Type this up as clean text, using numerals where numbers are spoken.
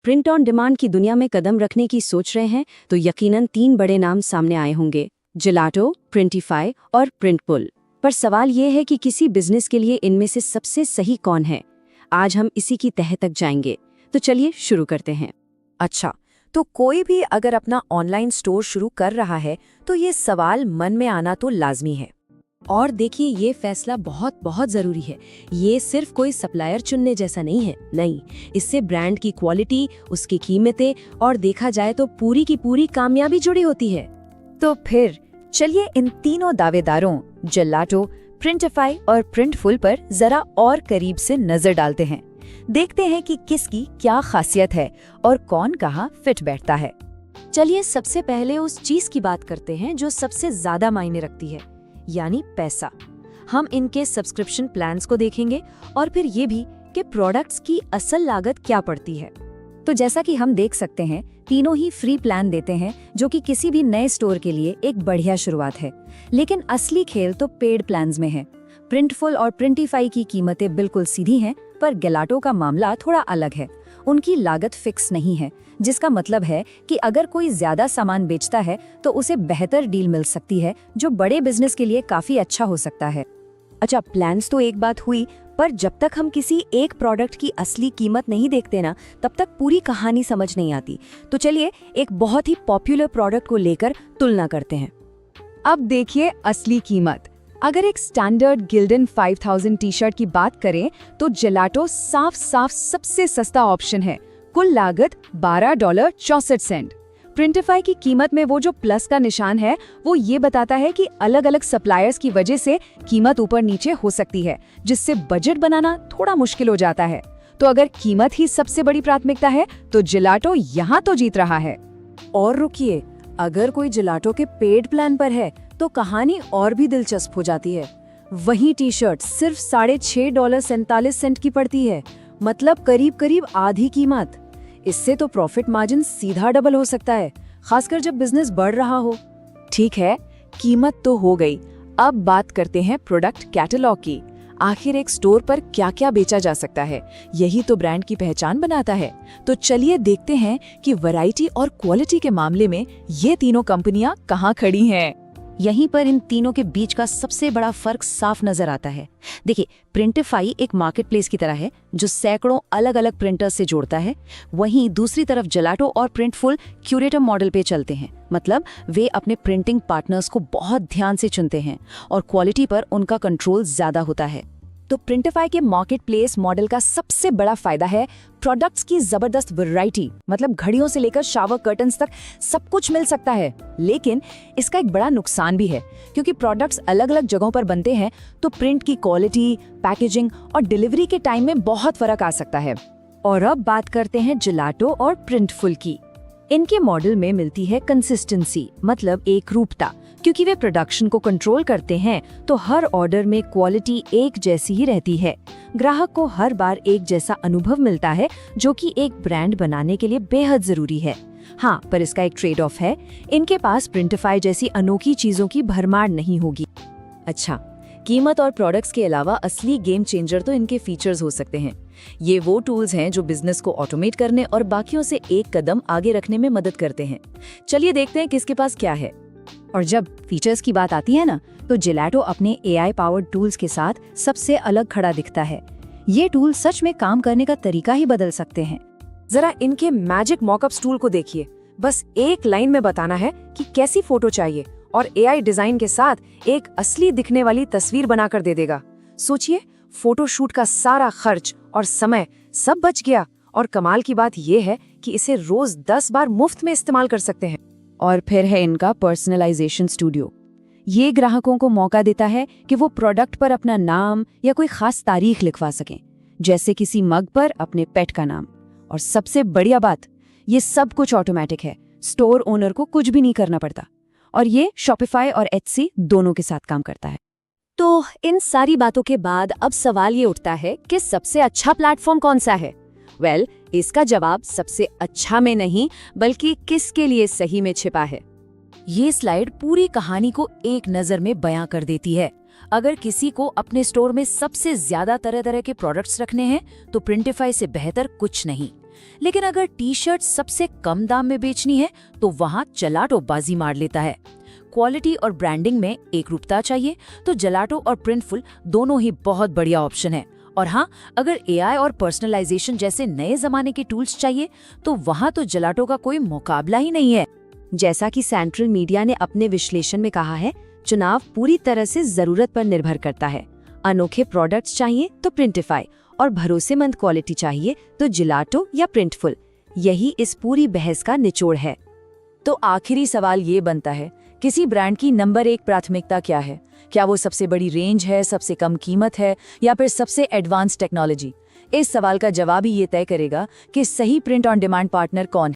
Print on demand की दुनिया में कदम रखने की सोच रहे हैं तो यकीनन 3 बड़े नाम सामने आए होंगे, जेलाटो, प्रिंटिफाई और प्रिंटफुल। पर सवाल ये है कि किसी बिजनेस के लिए इनमें से सबसे सही कौन है। आज हम इसी की तह तक जाएंगे, तो चलिए शुरू करते हैं। अच्छा, तो कोई भी अगर अपना ऑनलाइन स्टोर शुरू कर रहा है तो ये सवाल मन में आना तो लाजमी है। और देखिए, ये फैसला बहुत बहुत ज़रूरी है। ये सिर्फ कोई सप्लायर चुनने जैसा नहीं है। नहीं, इससे ब्रांड की क्वालिटी, उसकी कीमतें और देखा जाए तो पूरी की पूरी कामयाबी जुड़ी होती है। तो फिर चलिए इन तीनों दावेदारों जेलाटो, प्रिंटिफाई और प्रिंटफुल पर जरा और करीब से नजर डालते हैं। देखते हैं कि किसकी क्या खासियत है और कौन कहाँ फिट बैठता है। चलिए सबसे पहले उस चीज की बात करते हैं जो सबसे ज्यादा मायने रखती है, यानी पैसा। हम इनके सब्सक्रिप्शन प्लान्स को देखेंगे और फिर ये भी कि प्रोडक्ट्स की असल लागत क्या पड़ती है। तो जैसा कि हम देख सकते हैं, तीनों ही फ्री प्लान देते हैं, जो कि किसी भी नए स्टोर के लिए एक बढ़िया शुरुआत है। लेकिन असली खेल तो पेड प्लान्स में है। प्रिंटफुल और प्रिंटिफाई की कीमतें बिल्कुल सीधी हैं, पर जेलाटो का मामला थोड़ा अलग है। उनकी लागत फिक्स नहीं है, जिसका मतलब है कि अगर कोई ज्यादा सामान बेचता है तो उसे बेहतर डील मिल सकती है, जो बड़े बिजनेस के लिए काफी अच्छा हो सकता है। अच्छा, प्लान्स तो एक बात हुई, पर जब तक हम किसी एक प्रोडक्ट की असली कीमत नहीं देखते ना, तब तक पूरी कहानी समझ नहीं आती। तो चलिए एक बहुत ही पॉपुलर प्रोडक्ट को लेकर तुलना करते हैं। अब देखिए असली कीमत। अगर एक स्टैंडर्ड गिल्डन 5000 टी शर्ट की बात करें तो जेलाटो साफ साफ सबसे सस्ता ऑप्शन है। कुल लागत $12.64। प्रिंटिफाई की कीमत में वो जो प्लस का निशान है, वो ये बताता है कि अलग अलग सप्लायर्स की वजह से कीमत ऊपर नीचे हो सकती है, जिससे बजट बनाना थोड़ा मुश्किल हो जाता है। तो अगर कीमत ही सबसे बड़ी प्राथमिकता है तो जेलाटो यहाँ तो जीत रहा है। और रुकिए, अगर कोई जेलाटो के पेड प्लान पर है तो कहानी और भी दिलचस्प हो जाती है। वही टी शर्ट सिर्फ $6.47 की पड़ती है, मतलब करीब करीब आधी कीमत। इससे तो प्रॉफिट मार्जिन सीधा डबल हो सकता है, खासकर जब बिजनेस बढ़ रहा हो। ठीक है, कीमत तो हो गई। अब बात करते हैं प्रोडक्ट कैटलॉग की। आखिर एक स्टोर पर क्या क्या बेचा जा सकता है, यही तो ब्रांड की पहचान बनाता है। तो चलिए देखते हैं कि वैरायटी और क्वालिटी के मामले में ये तीनों कंपनियां कहाँ खड़ी हैं। यहीं पर इन तीनों के बीच का सबसे बड़ा फर्क साफ नजर आता है। देखिए, प्रिंटिफाई एक मार्केटप्लेस की तरह है जो सैकड़ों अलग अलग प्रिंटर्स से जोड़ता है। वहीं दूसरी तरफ जेलाटो और प्रिंटफुल क्यूरेटर मॉडल पे चलते हैं, मतलब वे अपने प्रिंटिंग पार्टनर्स को बहुत ध्यान से चुनते हैं और क्वालिटी पर उनका कंट्रोल ज्यादा होता है। तो प्रिंटिफाई के मार्केटप्लेस मॉडल का सबसे बड़ा फायदा है प्रोडक्ट्स की जबरदस्त वैरायटी, मतलब घड़ियों से लेकर शावर कर्टन्स तक सब कुछ मिल सकता है। लेकिन इसका एक बड़ा नुकसान भी है, क्योंकि प्रोडक्ट्स अलग अलग जगहों पर बनते हैं तो प्रिंट की क्वालिटी, पैकेजिंग और डिलीवरी के टाइम में बहुत फर्क आ सकता है। और अब बात करते हैं जेलाटो और प्रिंटफुल की। इनके मॉडल में मिलती है कंसिस्टेंसी, मतलब एक रूपता। क्योंकि वे प्रोडक्शन को कंट्रोल करते हैं तो हर ऑर्डर में क्वालिटी एक जैसी ही रहती है। ग्राहक को हर बार एक जैसा अनुभव मिलता है, जो कि एक ब्रांड बनाने के लिए बेहद जरूरी है। हाँ, पर इसका एक ट्रेड ऑफ है, इनके पास प्रिंटिफाई जैसी अनोखी चीजों की भरमार नहीं होगी। अच्छा, कीमत और प्रोडक्ट्स के अलावा असली गेम चेंजर तो इनके फीचर्स हो सकते हैं। ये वो टूल्स हैं जो बिजनेस को ऑटोमेट करने और बाकियों से एक कदम आगे रखने में मदद करते हैं। चलिए देखते हैं किसके पास क्या है। और जब फीचर्स की बात आती है ना, तो जेलाटो अपने AI पावर्ड टूल्स के साथ सबसे अलग खड़ा दिखता है। ये टूल सच में काम करने का तरीका ही बदल सकते हैं। जरा इनके मैजिक मॉकअप्स टूल को देखिए। बस एक लाइन में बताना है कि कैसी फोटो चाहिए और AI डिजाइन के साथ एक असली दिखने वाली तस्वीर बनाकर दे देगा। सोचिए, फोटोशूट का सारा खर्च और समय सब बच गया। और कमाल की बात यह है कि इसे रोज 10 बार मुफ्त में इस्तेमाल कर सकते हैं। और फिर है इनका पर्सनलाइजेशन स्टूडियो। ये ग्राहकों को मौका देता है कि वो प्रोडक्ट पर अपना नाम या कोई खास तारीख लिखवा सकें, जैसे किसी मग पर अपने पेट का नाम। और सबसे बढ़िया बात, ये सब कुछ ऑटोमेटिक है, स्टोर ओनर को कुछ भी नहीं करना पड़ता। और ये शॉपिफाई और एटसी दोनों के साथ काम करता है। तो इन सारी बातों के बाद अब सवाल ये उठता है कि सबसे अच्छा प्लेटफॉर्म कौन सा है। वेल, इसका जवाब सबसे अच्छा में नहीं, बल्कि किसके लिए सही में छिपा है। ये स्लाइड पूरी कहानी को एक नजर में बयां कर देती है। अगर किसी को अपने स्टोर में सबसे ज्यादा तरह तरह के प्रोडक्ट्स रखने हैं तो प्रिंटिफाई से बेहतर कुछ नहीं। लेकिन अगर टी शर्ट सबसे कम दाम में बेचनी है तो वहाँ जलाटो बाजी मार लेता है। क्वालिटी और ब्रांडिंग में एकरूपता चाहिए तो जलाटो और प्रिंटफुल दोनों ही बहुत बढ़िया ऑप्शन है। और हाँ, अगर एआई और पर्सनलाइजेशन जैसे नए जमाने के टूल्स चाहिए तो वहाँ तो जलाटो का कोई मुकाबला ही नहीं है। जैसा कि सेंट्रल मीडिया ने अपने विश्लेषण में कहा है, चुनाव पूरी तरह से जरूरत पर निर्भर करता है। अनोखे प्रोडक्ट्स चाहिए तो प्रिंटिफाई और भरोसेमंद क्वालिटी चाहिए तो जिलाटो या प्रिंटफुल। यही इस पूरी बहस का निचोड़ है। तो आखिरी सवाल ये बनता है, किसी ब्रांड की नंबर 1 प्राथमिकता क्या है? क्या वो सबसे बड़ी रेंज है, सबसे कम कीमत है, या फिर सबसे एडवांस टेक्नोलॉजी? इस सवाल का जवाब ही ये तय करेगा कि सही प्रिंट ऑन डिमांड पार्टनर कौन है।